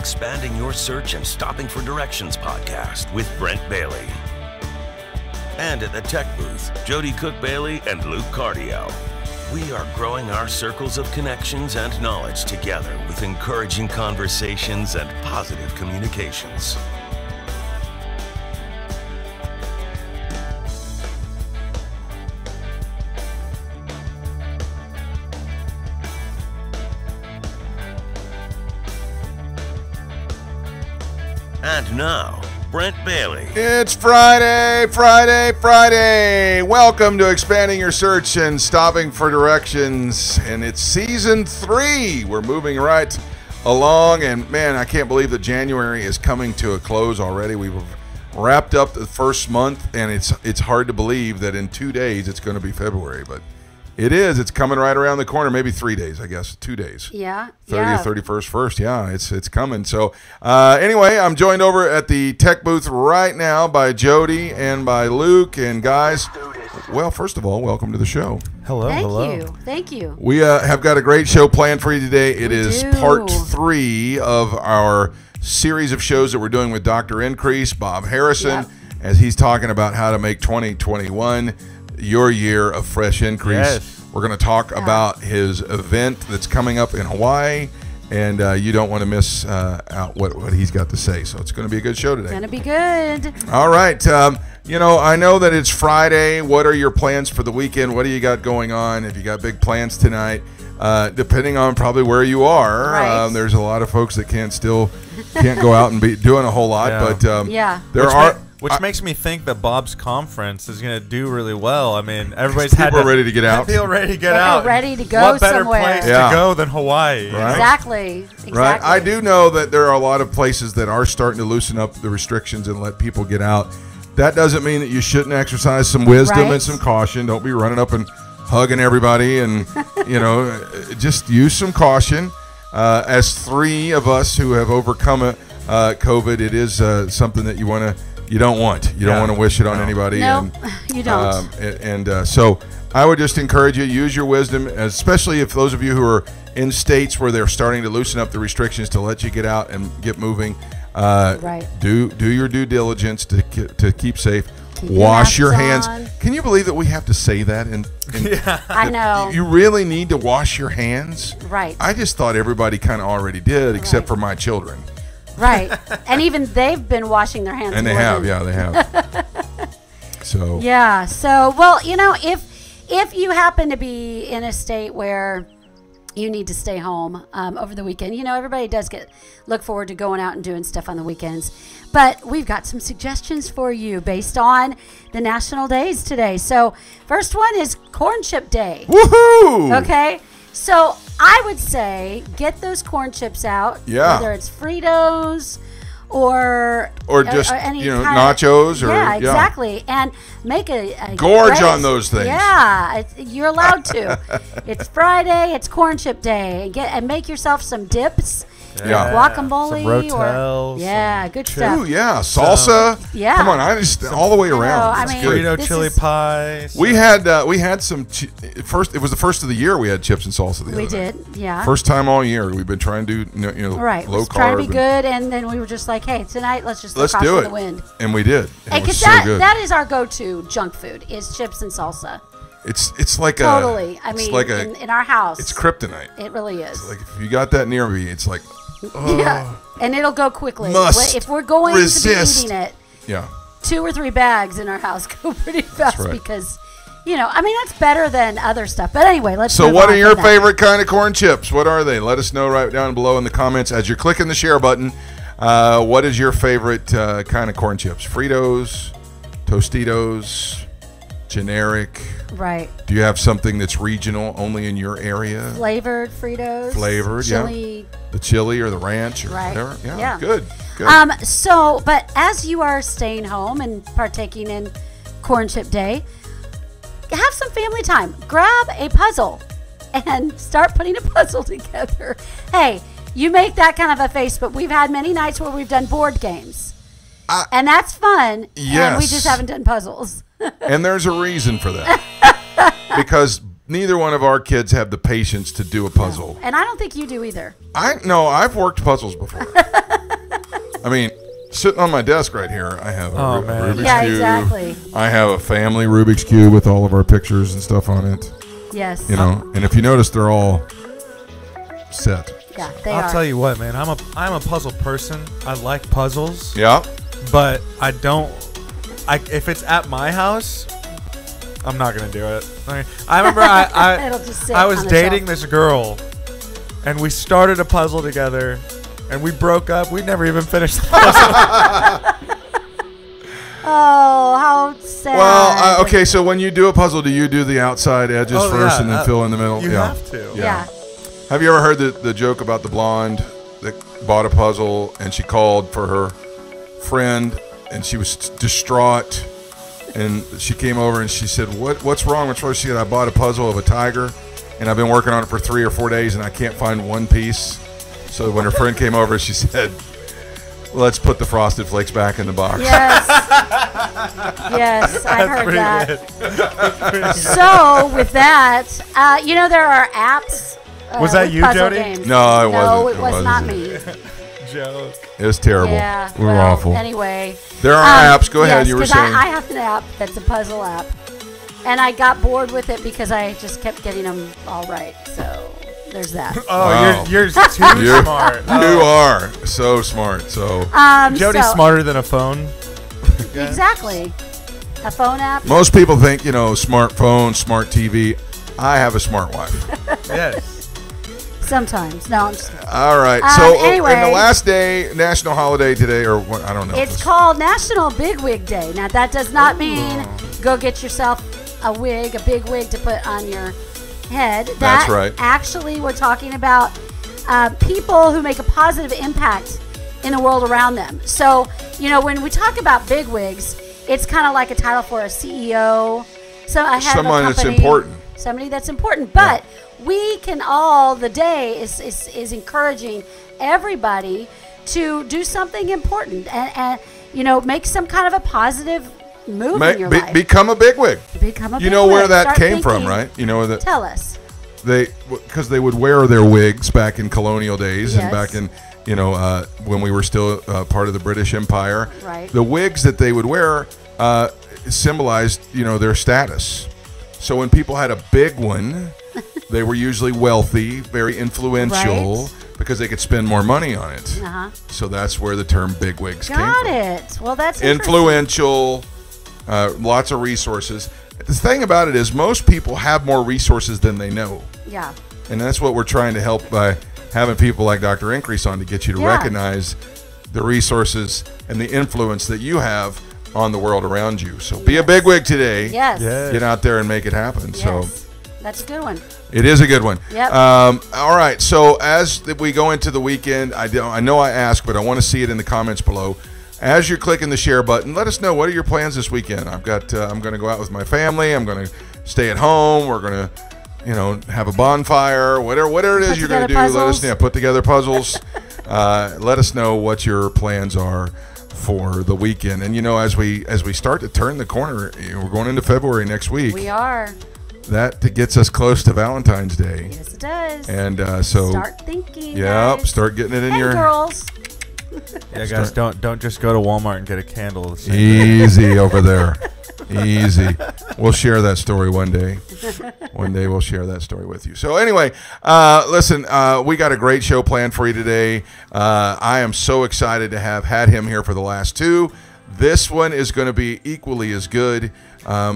Expanding Your Search and Stopping for Directions podcast with Brent Bailey. And at the tech booth, Jody Cook-Bailey and Luke Cardio. We are growing our circles of connections and knowledge together with encouraging conversations and positive communications. And now, Brent Bailey. It's Friday. Welcome to Expanding Your Search and Stopping for Directions. And it's season 3. We're moving right along. And man, I can't believe that January is coming to a close already. We've wrapped up the first month, and it's hard to believe that in 2 days it's going to be February. But it is. It's coming right around the corner. Maybe 3 days, I guess. 2 days. Yeah. 30th, 31st, 1st. Yeah, it's coming. So anyway, I'm joined over at the tech booth right now by Jody and by Luke. And guys, well, first of all, welcome to the show. Hello. Thank you. We have got a great show planned for you today. It is do. part 3 of our series of shows that we're doing with Dr. Increase, Bob Harrison, as he's talking about how to make 2021 your year of fresh increase. Yes. We're going to talk about his event that's coming up in Hawaii, and you don't want to miss out what he's got to say. So it's going to be a good show today. Gonna be good. All right. I know that it's Friday. What are your plans for the weekend? What do you got going on? If you got big plans tonight, depending on probably where you are, right. There's a lot of folks that can't go out and be doing a whole lot. Yeah. But Which makes me think that Bob's conference is going to do really well. I mean, everybody's people are ready to get out. Feel ready to get out. Ready to go what better somewhere. place to go than Hawaii? Right? Exactly. Right. I do know that there are a lot of places that are starting to loosen up the restrictions and let people get out. That doesn't mean that you shouldn't exercise some wisdom and some caution. Don't be running up and hugging everybody, and just use some caution. As 3 of us who have overcome COVID, it is something that you don't want to wish it on anybody. No, you don't. So I would just encourage you, use your wisdom, especially if those of you who are in states where they're starting to loosen up the restrictions to let you get out and get moving. Right. Do your due diligence to keep safe. Wash your hands. Can you believe that we have to say that? I know. You really need to wash your hands. Right. I just thought everybody kind of already did, except for my children. Right. And even they've been washing their hands. And they have. So. Yeah. So, well, if you happen to be in a state where you need to stay home over the weekend, everybody does look forward to going out and doing stuff on the weekends. But we've got some suggestions for you based on the national days today. So, first one is Corn Chip Day. Woohoo! Okay. So I would say get those corn chips out. Yeah. Whether it's Fritos or just any nachos yeah, exactly. And make a gorge on those things. Yeah, you're allowed to. It's Friday. It's Corn Chip Day. And make yourself some dips. Yeah. Guacamole some Rotels, good stuff. Ooh, yeah, salsa. Yeah, come on, all the way around. Frito chili pie. We had some first. It was the first of the year we had chips and salsa. We did, yeah. First time all year. We've been trying to do low carb. Trying to be good, and then we were just like, hey, tonight let's do it. The wind. And we did. Because that is our go-to junk food is chips and salsa. It's like totally. In our house, it's kryptonite. It really is. It's like if you got that near me, it's like. Yeah, and it'll go quickly. If we're going to be eating it, 2 or 3 bags in our house go pretty fast because, that's better than other stuff. But anyway, let's. So, what are your favorite kind of corn chips? What are they? Let us know right down below in the comments as you're clicking the share button. What is your favorite kind of corn chips? Fritos, Tostitos, generic. Right. Do you have something that's regional, only in your area? Flavored Fritos. Chili. The chili or the ranch or whatever. Yeah. Good. But as you are staying home and partaking in Corn Chip Day, have some family time. Grab a puzzle and start putting a puzzle together. Hey, you make that kind of a face, but we've had many nights where we've done board games. And that's fun. Yes. And we just haven't done puzzles. And there's a reason for that. Because neither one of our kids have the patience to do a puzzle. No. And I don't think you do either. I've worked puzzles before. I mean, sitting on my desk right here, I have a Rubik's Cube. Yeah, exactly. I have a family Rubik's Cube with all of our pictures and stuff on it. Yes. You know, and if you notice, they're all set. Yeah, they are. I'll tell you what, man. I'm a puzzle person. I like puzzles. Yeah. But I don't. If it's at my house, I'm not gonna do it. I remember It'll just sit I was on the dating shelf. this girl, and we started a puzzle together, and we broke up. We never even finished the puzzle. Oh, how sad. Well, okay, so when you do a puzzle, do you do the outside edges first and then fill in the middle? You have to. Yeah. Have you ever heard the joke about the blonde that bought a puzzle and she called for her friend and she was distraught and she came over and she said, what's wrong? What's wrong? She said, I bought a puzzle of a tiger and I've been working on it for 3 or 4 days and I can't find one piece. So when her friend came over, she said, let's put the Frosted Flakes back in the box. Yes. Yes, I heard that. So with that, there are apps. Was that with you, puzzle Jody? games. No, it wasn't. No, it It was not wasn't. me. Joke. It was terrible. Yeah, we were well, awful. Anyway. There are apps. Go ahead. Yes, You were 'cause saying. I have an app that's a puzzle app. And I got bored with it because I just kept getting them all right. So there's that. Oh, Wow. you're too smart. You are so smart. So Jody's so- smarter than a phone. Exactly. A phone app. most people think, smartphone, smart TV. I have a smart wife. Yes. Sometimes. No, I'm just All right. So anyway. in the last day, national holiday today, or what, I don't know. It's called National Big Wig Day. Now, that does not mean go get yourself a big wig to put on your head. That's right. Actually, we're talking about people who make a positive impact in the world around them. So, when we talk about big wigs, it's kind of like a title for a CEO. So I have Someone a that's company, important. Somebody that's important. But we can the day is encouraging everybody to do something important and make some kind of a positive move in your life. Become a bigwig. Become a big You know where wig. that Start came from, thinking. right? You know that Tell us. because they would wear their wigs back in colonial days and Yes. back in when we were still part of the British Empire. Right. The wigs that they would wear symbolized their status. So when people had a big one, they were usually wealthy, very influential, Right. because they could spend more money on it. Uh-huh. So that's where the term bigwigs came Got from. it. Well, that's interesting. Influential, lots of resources. The thing about it is most people have more resources than they know. Yeah. And that's what we're trying to help by having people like Dr. Increase on to get you to recognize the resources and the influence that you have on the world around you. So be a bigwig today. Yes. Yes. Get out there and make it happen. Yes. So That's a good one. it is a good one. Yep. All right. So as we go into the weekend, I know I asked, but I want to see it in the comments below. As you're clicking the share button, let us know, what are your plans this weekend? I'm going to go out with my family. I'm going to stay at home. We're going to, have a bonfire, whatever it is Put you're going to do. together Let us puzzles. put together puzzles. Let us know what your plans are for the weekend. And as we start to turn the corner, we're going into February next week. We are. That gets us close to Valentine's Day. Yes, it does. And so Start thinking. Yep, guys. start getting it in And your girls. Yeah, guys, don't just go to Walmart and get a candle. The same day. easy over there. Easy. We'll share that story one day. One day we'll share that story with you. So anyway, listen, we got a great show planned for you today. I am so excited to have had him here for the last two. This one is going to be equally as good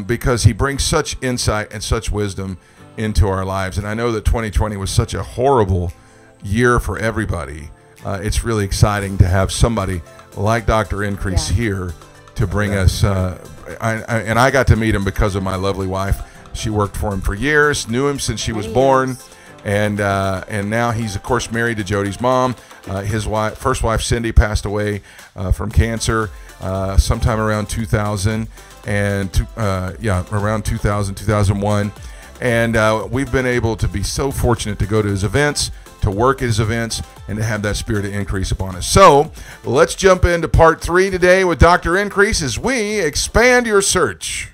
because he brings such insight and such wisdom into our lives. And I know that 2020 was such a horrible year for everybody. It's really exciting to have somebody like Dr. Increase here to bring us. I got to meet him because of my lovely wife. She worked for him for years, knew him since she was born, and now he's of course married to Jody's mom. His first wife Cindy passed away from cancer sometime around 2000 and around 2001. And we've been able to be so fortunate to go to his events, to work at his events, and to have that spirit of increase upon us. So let's jump into part 3 today with Dr. Increase as we expand your search.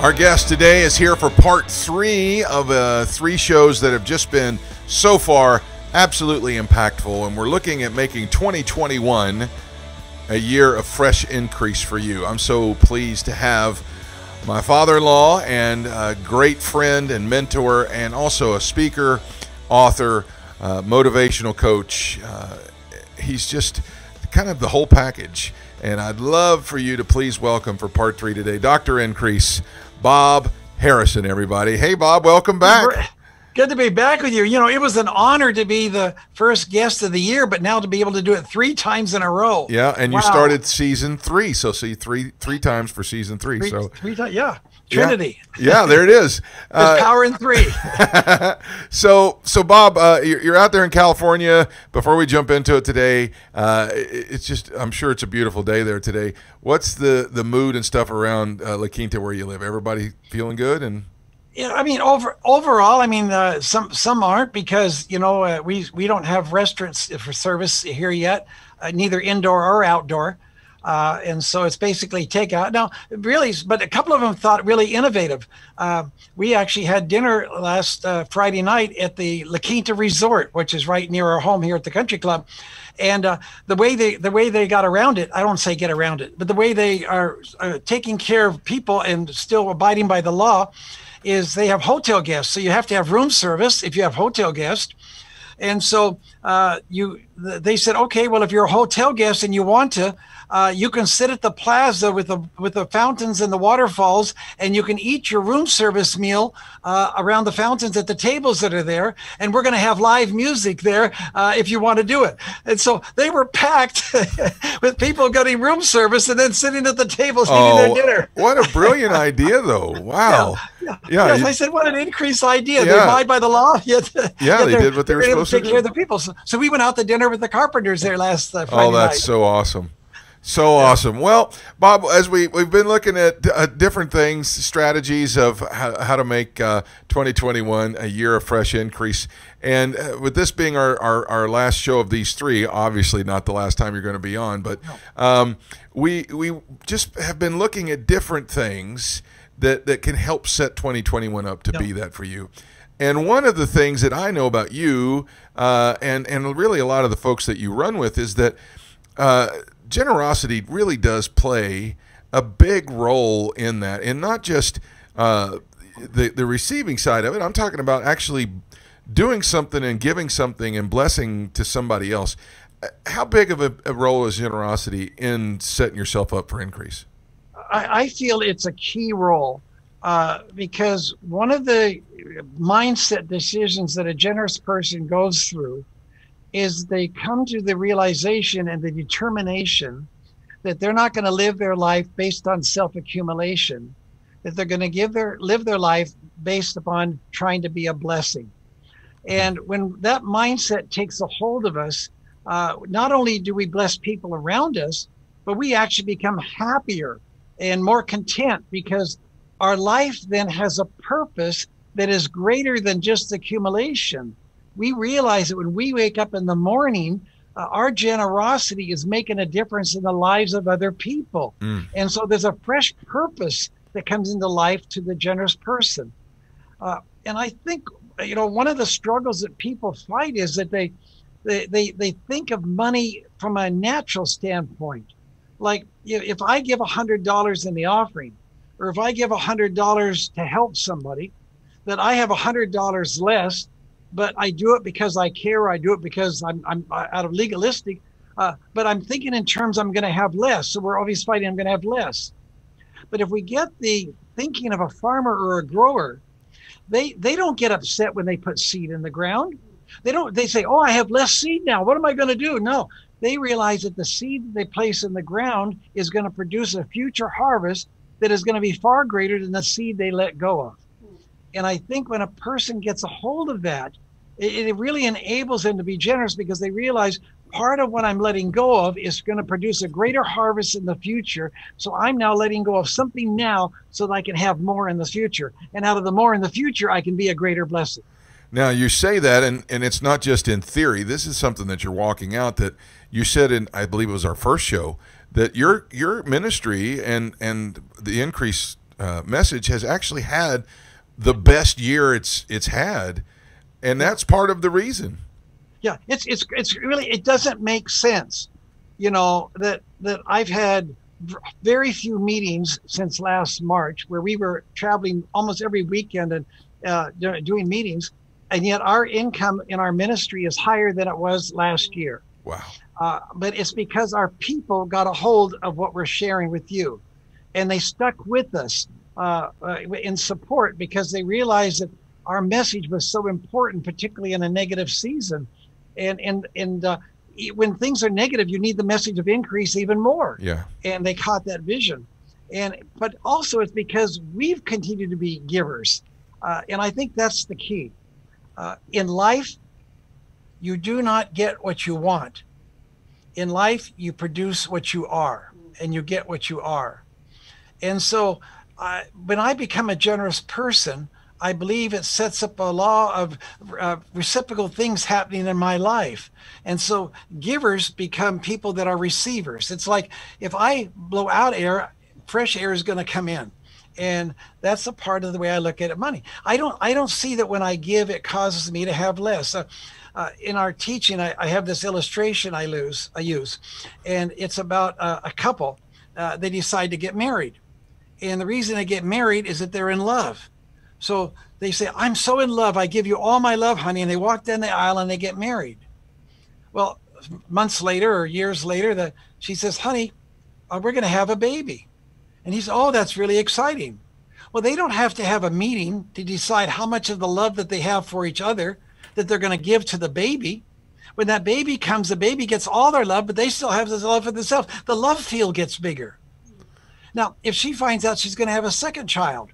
Our guest today is here for part 3 of 3 shows that have just been, so far, absolutely impactful. And we're looking at making 2021 a year of fresh increase for you. I'm so pleased to have my father-in-law and a great friend and mentor, and also a speaker, author, motivational coach. He's just kind of the whole package. And I'd love for you to please welcome for part 3 today, Dr. Increase, Bob Harrison, everybody. Hey, Bob, welcome back. Good to be back with you. You know, it was an honor to be the first guest of the year, but now to be able to do it 3 times in a row. Yeah, and you started season 3, so see three times for season 3. Three times, yeah. Trinity. Yeah, there it is. There's power in 3. So Bob, you're out there in California. Before we jump into it today, it's just, I'm sure it's a beautiful day there today. What's the mood and stuff around La Quinta where you live? Everybody feeling good? And yeah, I mean, overall, I mean, some aren't, because we don't have restaurants for service here yet, neither indoor or outdoor. And so it's basically takeout. Now, really, but a couple of them thought really innovative. We actually had dinner last Friday night at the La Quinta Resort, which is right near our home here at the Country Club. And the way they got around it, I don't say get around it, but the way they are taking care of people and still abiding by the law is they have hotel guests. So you have to have room service if you have hotel guests. And so they said, okay, well, if you're a hotel guest and you want to, you can sit at the plaza with the fountains and the waterfalls, and you can eat your room service meal around the fountains at the tables that are there. And we're going to have live music there if you want to do it. And so they were packed with people getting room service and then sitting at the tables eating their dinner. What a brilliant idea, though. Wow. Yeah. Yes, I said, what an increased idea. Yeah. They abide by the law. Yet they did what they were supposed to do. Take care of the people. So we went out to dinner with the carpenters there last Friday night. that's so awesome. So awesome. Well, Bob, as we've been looking at different things, strategies of how to make 2021 a year of fresh increase. And with this being our last show of these 3, obviously not the last time you're going to be on, but we just have been looking at different things that can help set 2021 up to be that for you. And one of the things that I know about you and really a lot of the folks that you run with is that generosity really does play a big role in that, and not just the receiving side of it. I'm talking about actually doing something and giving something and blessing to somebody else. How big of a role is generosity in setting yourself up for increase? I feel it's a key role because one of the mindset decisions that a generous person goes through is they come to the realization and the determination that they're not going to live their life based on self-accumulation, that they're going to live their life based upon trying to be a blessing. And when that mindset takes a hold of us, not only do we bless people around us, but we actually become happier and more content, because our life then has a purpose that is greater than just accumulation. We realize that when we wake up in the morning, our generosity is making a difference in the lives of other people. And so there's a fresh purpose that comes into life to the generous person. And I think, one of the struggles that people fight is that they think of money from a natural standpoint. Like, if I give $100 in the offering, or if I give $100 to help somebody, that I have $100 less, but I do it because I care. I do it because I'm out of legalistic, but I'm thinking in terms I'm going to have less. So we're always fighting, I'm going to have less. But if we get the thinking of a farmer or a grower, they don't get upset when they put seed in the ground. They say, oh, I have less seed now. What am I going to do? No, they realize that the seed that they place in the ground is going to produce a future harvest that is going to be far greater than the seed they let go of. And I think when a person gets a hold of that, it really enables them to be generous, because they realize part of what I'm letting go of is going to produce a greater harvest in the future. So I'm now letting go of something now so that I can have more in the future. And out of the more in the future, I can be a greater blessing. Now, you say that, and it's not just in theory. This is something that you're walking out, that you said in, I believe it was our first show, that your ministry and the Increase message has actually had the best year it's had, and that's part of the reason. Yeah, it's really, it doesn't make sense, that I've had very few meetings since last March, where we were traveling almost every weekend and doing meetings, and yet our income in our ministry is higher than it was last year. Wow. But it's because our people got a hold of what we're sharing with you, and they stuck with us in support, because they realized that our message was so important, particularly in a negative season. And when things are negative, you need the message of increase even more. Yeah. And they caught that vision. But also it's because we've continued to be givers. And I think that's the key. In life, you do not get what you want. In life, you produce what you are, and you get what you are. And so when I become a generous person, I believe it sets up a law of reciprocal things happening in my life. And so givers become people that are receivers. It's like if I blow out air, fresh air is going to come in. And that's a part of the way I look at money. I don't see that when I give, it causes me to have less. In our teaching, I have this illustration I use, and it's about a couple. They decide to get married. And the reason they get married is that they're in love. So they say, I'm so in love, I give you all my love, honey. And they walk down the aisle and they get married. Well, months later or years later, she says, honey, we're going to have a baby. And he says, oh, that's really exciting. Well, they don't have to have a meeting to decide how much of the love that they have for each other that they're going to give to the baby. When that baby comes, the baby gets all their love, but they still have this love for themselves. The love field gets bigger. Now, if she finds out she's going to have a second child,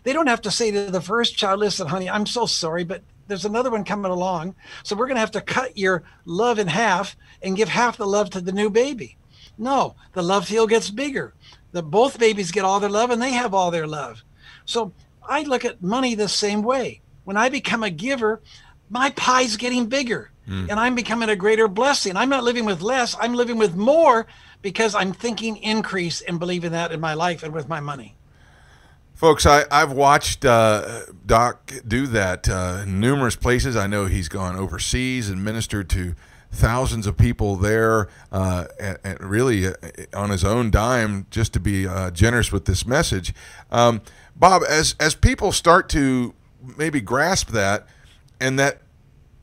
they don't have to say to the first child, listen, honey, I'm so sorry, but there's another one coming along. So we're going to have to cut your love in half and give half the love to the new baby. No, the love field gets bigger. Both babies get all their love and they have all their love. So I look at money the same way. When I become a giver, my pie's getting bigger and I'm becoming a greater blessing. I'm not living with less. I'm living with more because I'm thinking increase and believing that in my life and with my money. Folks, I've watched Doc do that in numerous places. I know he's gone overseas and ministered to thousands of people there, and really on his own dime, just to be generous with this message. Bob, as people start to maybe grasp that, and that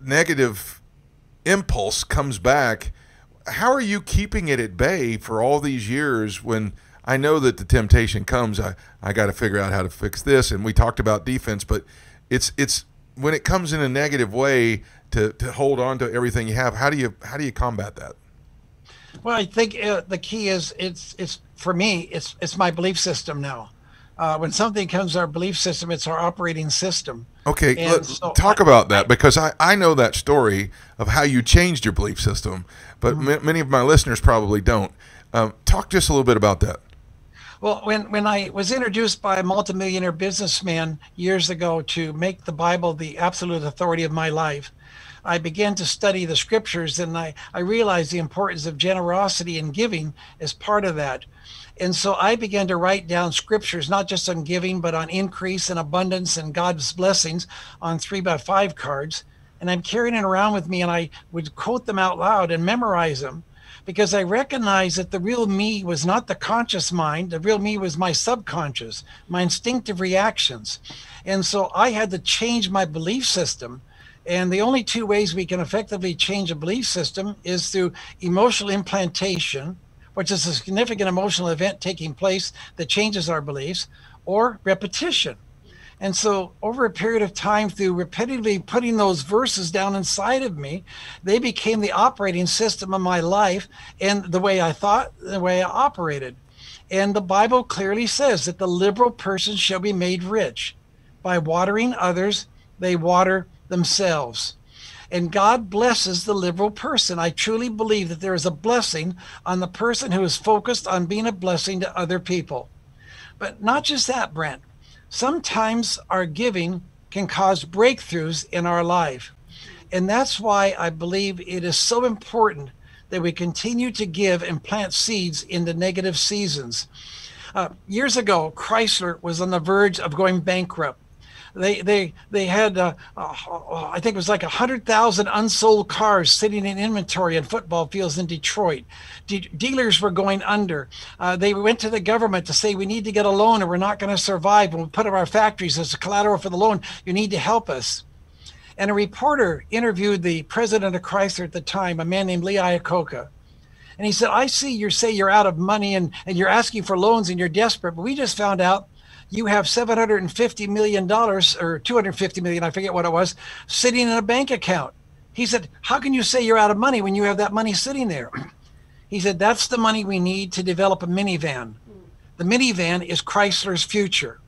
negative impulse comes back, how are you keeping it at bay for all these years when I know that the temptation comes? I got to figure out how to fix this, and we talked about defense, but it's when it comes in a negative way to hold on to everything you have. How do you combat that? Well, I think the key is it's for me it's my belief system now. When something comes to our belief system, it's our operating system. Okay, let's talk about that, because I know that story of how you changed your belief system, but many of my listeners probably don't. Talk just a little bit about that. Well, when I was introduced by a multimillionaire businessman years ago to make the Bible the absolute authority of my life, I began to study the scriptures, and I realized the importance of generosity and giving as part of that. And so I began to write down scriptures, not just on giving, but on increase and abundance and God's blessings on 3x5 cards. And I'm carrying it around with me, and I would quote them out loud and memorize them, because I recognized that the real me was not the conscious mind. The real me was my subconscious, my instinctive reactions. And so I had to change my belief system. And the only two ways we can effectively change a belief system is through emotional implantation, which is a significant emotional event taking place that changes our beliefs, or repetition. And so over a period of time, through repetitively putting those verses down inside of me, they became the operating system of my life and the way I thought, the way I operated. And the Bible clearly says that the liberal person shall be made rich. By watering others, they water themselves. And God blesses the liberal person. I truly believe that there is a blessing on the person who is focused on being a blessing to other people. But not just that, Brent. Sometimes our giving can cause breakthroughs in our life. And that's why I believe it is so important that we continue to give and plant seeds in the negative seasons. Years ago, Chrysler was on the verge of going bankrupt. They had I think it was like 100,000 unsold cars sitting in inventory in football fields in Detroit. Dealers were going under. They went to the government to say, we need to get a loan or we're not going to survive. When we put up our factories as a collateral for the loan, you need to help us. And a reporter interviewed the president of Chrysler at the time, a man named Lee Iacocca. And he said, I see you say you're out of money and you're asking for loans and you're desperate, but we just found out you have $750 million or $250 million, I forget what it was, sitting in a bank account. He said, how can you say you're out of money when you have that money sitting there? He said, that's the money we need to develop a minivan. The minivan is Chrysler's future.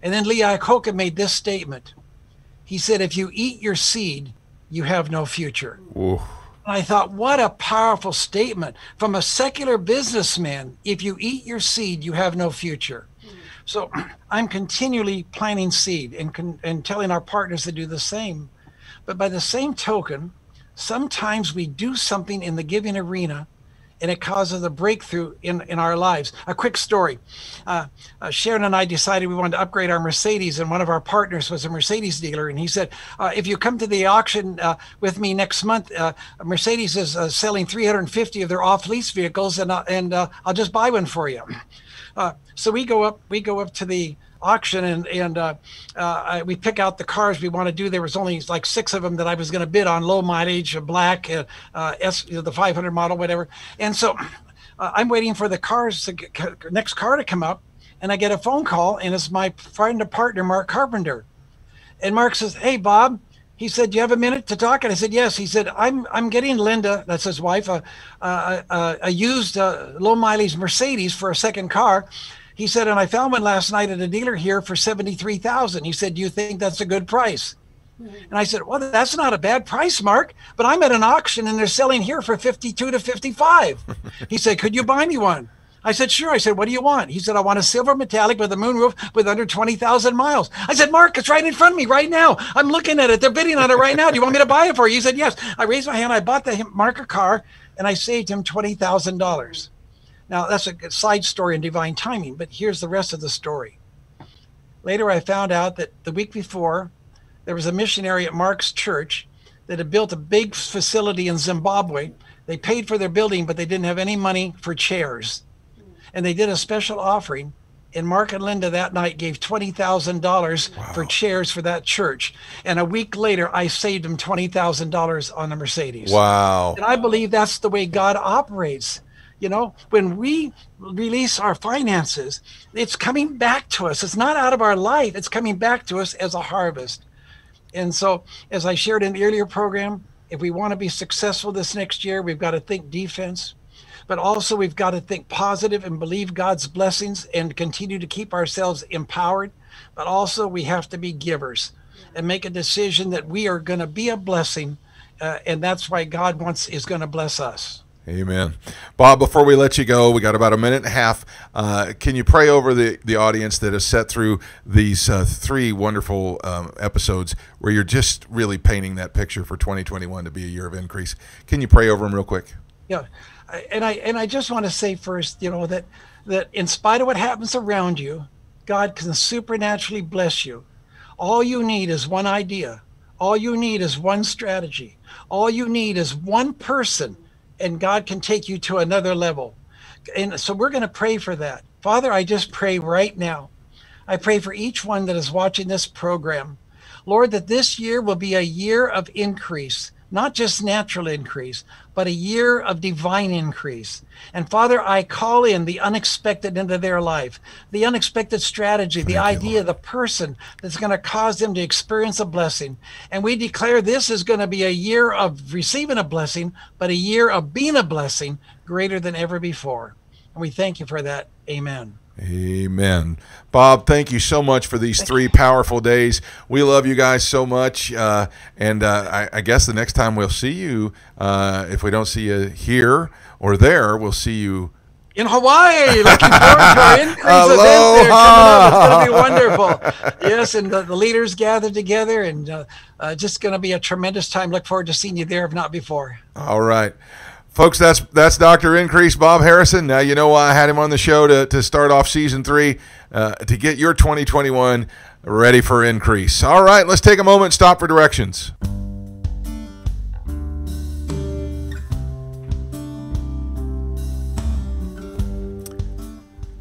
And then Lee Iacocca made this statement. He said, if you eat your seed, you have no future. Ooh. And I thought, what a powerful statement from a secular businessman. If you eat your seed, you have no future. So I'm continually planting seed and telling our partners to do the same. But by the same token, sometimes we do something in the giving arena and it causes a breakthrough in our lives. A quick story. Sharon and I decided we wanted to upgrade our Mercedes, and one of our partners was a Mercedes dealer. And he said, if you come to the auction with me next month, Mercedes is selling 350 of their off-lease vehicles, and I'll just buy one for you. So we go up to the auction and we pick out the cars we want to do. There was only like 6 of them that I was going to bid on, low mileage, black, the 500 model, whatever. And so I'm waiting for the next car to come up, and I get a phone call, and it's my friend and partner, Mark Carpenter. And Mark says, hey, Bob. He said, do you have a minute to talk? And I said, yes. He said, I'm getting Linda, that's his wife, a used low mileage Mercedes for a second car. He said, and I found one last night at a dealer here for $73,000. He said, do you think that's a good price? And I said, well, that's not a bad price, Mark, but I'm at an auction and they're selling here for 52 to 55. He said, could you buy me one? I said, sure. I said, what do you want? He said, I want a silver metallic with a moonroof with under 20,000 miles. I said, Mark, it's right in front of me right now. I'm looking at it. They're bidding on it right now. Do you want me to buy it for you? He said, yes. I raised my hand. I bought Mark a car, and I saved him $20,000. Now, that's a side story in divine timing, but here's the rest of the story. Later, I found out that the week before, there was a missionary at Mark's church that had built a big facility in Zimbabwe. They paid for their building, but they didn't have any money for chairs. And they did a special offering, and Mark and Linda that night gave $20,000 for chairs for that church. And a week later, I saved them $20,000 on a Mercedes. Wow. And I believe that's the way God operates. You know, when we release our finances, it's coming back to us. It's not out of our life. It's coming back to us as a harvest. And so, as I shared in the earlier program, if we want to be successful this next year, we've got to think defense. But also we've got to think positive and believe God's blessings and continue to keep ourselves empowered. But also we have to be givers and make a decision that we are going to be a blessing. And that's why God is going to bless us. Amen. Bob, before we let you go, we got about a minute and a half. Can you pray over the audience that has sat through these 3 wonderful episodes where you're just really painting that picture for 2021 to be a year of increase? Can you pray over them real quick? Yeah. And I just want to say first, you know, that in spite of what happens around you, God can supernaturally bless you. All you need is one idea. All you need is one strategy. All you need is one person, and God can take you to another level. And so we're going to pray for that. Father, I just pray right now. I pray for each one that is watching this program. Lord, that this year will be a year of increase. Not just natural increase, but a year of divine increase. And Father, I call in the unexpected into their life, the unexpected strategy, the idea, the person that's going to cause them to experience a blessing. And we declare this is going to be a year of receiving a blessing, but a year of being a blessing greater than ever before. And we thank you for that. Amen. Amen. Bob, thank you so much for these 3 powerful days. We love you guys so much. And I guess the next time we'll see you, if we don't see you here or there, we'll see you in Hawaii. Looking forward to our increase event there coming up. It's going to be wonderful. Yes, and the leaders gathered together, and just going to be a tremendous time. Look forward to seeing you there, if not before. All right. Folks, that's Dr. Increase, Bob Harrison. Now you know why I had him on the show to start off season 3, to get your 2021 ready for increase. All right, let's take a moment and stop for directions.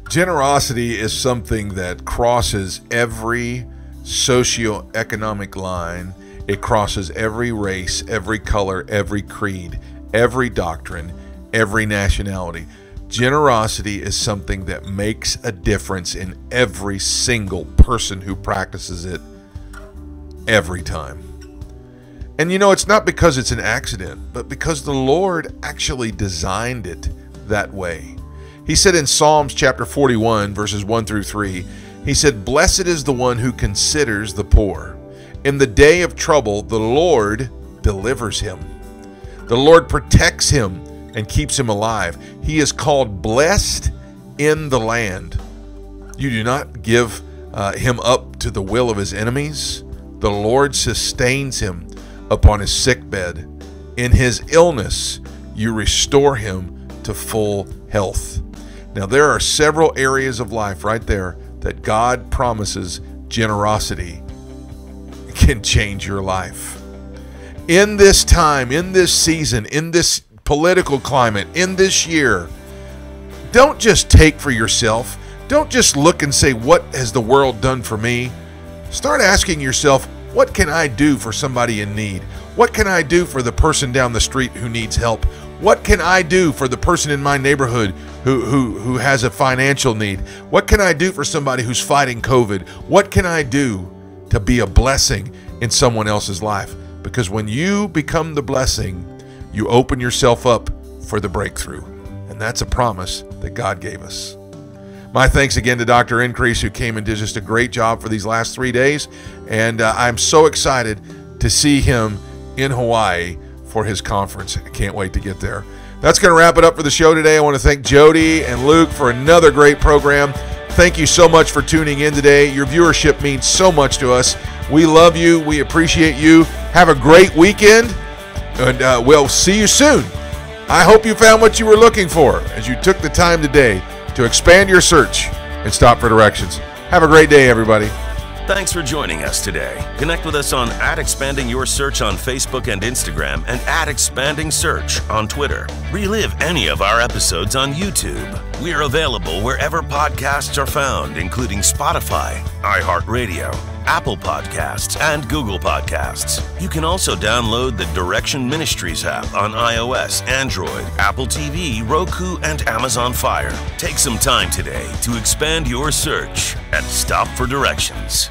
Generosity is something that crosses every socioeconomic line. It crosses every race, every color, every creed, every doctrine, every nationality. Generosity is something that makes a difference in every single person who practices it every time. And you know, it's not because it's an accident, but because the Lord actually designed it that way. He said in Psalms chapter 41, verses 1 through 3, he said, "Blessed is the one who considers the poor. In the day of trouble, the Lord delivers him. The Lord protects him and keeps him alive. He is called blessed in the land. You do not give him up to the will of his enemies. The Lord sustains him upon his sickbed. In his illness, you restore him to full health." Now, there are several areas of life right there that God promises generosity can change your life. In this time, in this season, in this political climate, in this year, don't just take for yourself. Don't just look and say, what has the world done for me? Start asking yourself, what can I do for somebody in need? What can I do for the person down the street who needs help? What can I do for the person in my neighborhood who has a financial need? What can I do for somebody who's fighting COVID? What can I do to be a blessing in someone else's life? Because when you become the blessing, you open yourself up for the breakthrough. And that's a promise that God gave us. My thanks again to Dr. Increase, who came and did just a great job for these last 3 days. And I'm so excited to see him in Hawaii for his conference. I can't wait to get there. That's going to wrap it up for the show today. I want to thank Jody and Luke for another great program. Thank you so much for tuning in today. Your viewership means so much to us. We love you. We appreciate you. Have a great weekend, and we'll see you soon. I hope you found what you were looking for as you took the time today to expand your search and stop for directions. Have a great day, everybody. Thanks for joining us today. Connect with us on @expandingyoursearch on Facebook and Instagram and @expandingsearch on Twitter. Relive any of our episodes on YouTube. We're available wherever podcasts are found, including Spotify, iHeartRadio, Apple Podcasts, and Google Podcasts. You can also download the Direction Ministries app on iOS, Android, Apple TV, Roku, and Amazon Fire. Take some time today to expand your search and stop for directions.